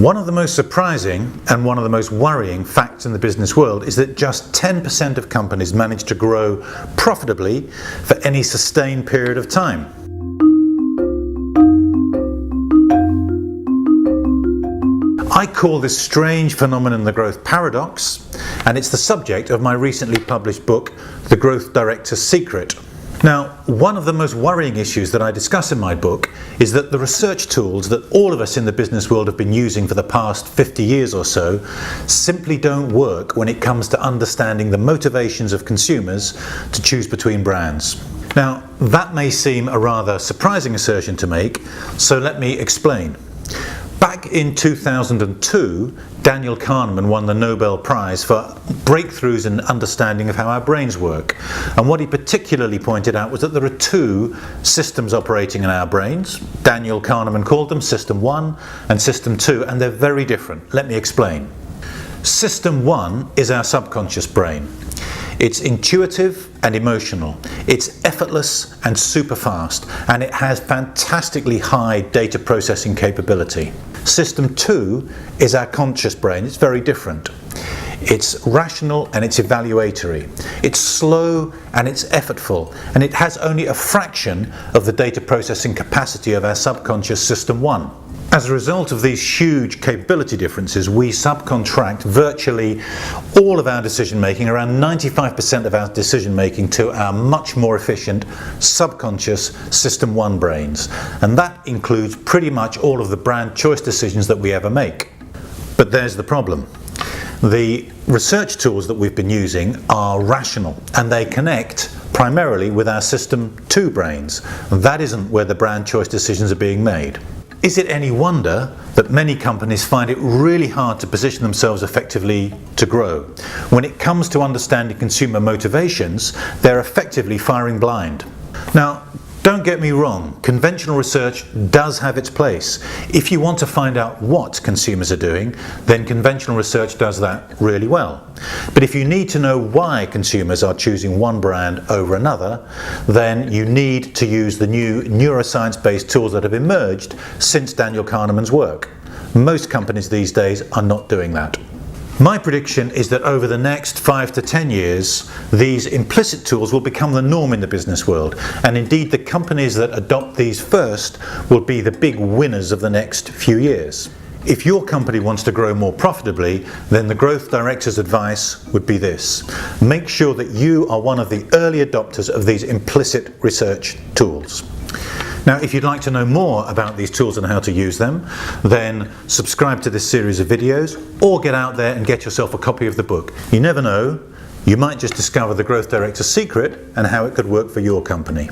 One of the most surprising and one of the most worrying facts in the business world is that just 10% of companies manage to grow profitably for any sustained period of time. I call this strange phenomenon the growth paradox, and it's the subject of my recently published book, The Growth Director's Secret. Now, one of the most worrying issues that I discuss in my book is that the research tools that all of us in the business world have been using for the past 50 years or so simply don't work when it comes to understanding the motivations of consumers to choose between brands. Now, that may seem a rather surprising assertion to make, so let me explain. Back in 2002, Daniel Kahneman won the Nobel Prize for breakthroughs in understanding of how our brains work. And what he particularly pointed out was that there are two systems operating in our brains. Daniel Kahneman called them System 1 and System 2, and they're very different. Let me explain. System 1 is our subconscious brain. It's intuitive and emotional. It's effortless and super fast, and it has fantastically high data processing capability. System 2 is our conscious brain. It's very different. It's rational and it's evaluatory. It's slow and it's effortful, and it has only a fraction of the data processing capacity of our subconscious System 1. As a result of these huge capability differences, we subcontract virtually all of our decision making, around 95% of our decision making, to our much more efficient subconscious System 1 brains. And that includes pretty much all of the brand choice decisions that we ever make. But there's the problem. The research tools that we've been using are rational, and they connect primarily with our System 2 brains. That isn't where the brand choice decisions are being made. Is it any wonder that many companies find it really hard to position themselves effectively to grow? When it comes to understanding consumer motivations, they're effectively firing blind. Now, don't get me wrong, conventional research does have its place. If you want to find out what consumers are doing, then conventional research does that really well. But if you need to know why consumers are choosing one brand over another, then you need to use the new neuroscience-based tools that have emerged since Daniel Kahneman's work. Most companies these days are not doing that. My prediction is that over the next 5 to 10 years, these implicit tools will become the norm in the business world, and indeed the companies that adopt these first will be the big winners of the next few years. If your company wants to grow more profitably, then the growth director's advice would be this: make sure that you are one of the early adopters of these implicit research tools. Now, if you'd like to know more about these tools and how to use them, then subscribe to this series of videos, or get out there and get yourself a copy of the book. You never know, you might just discover the Growth Director's secret and how it could work for your company.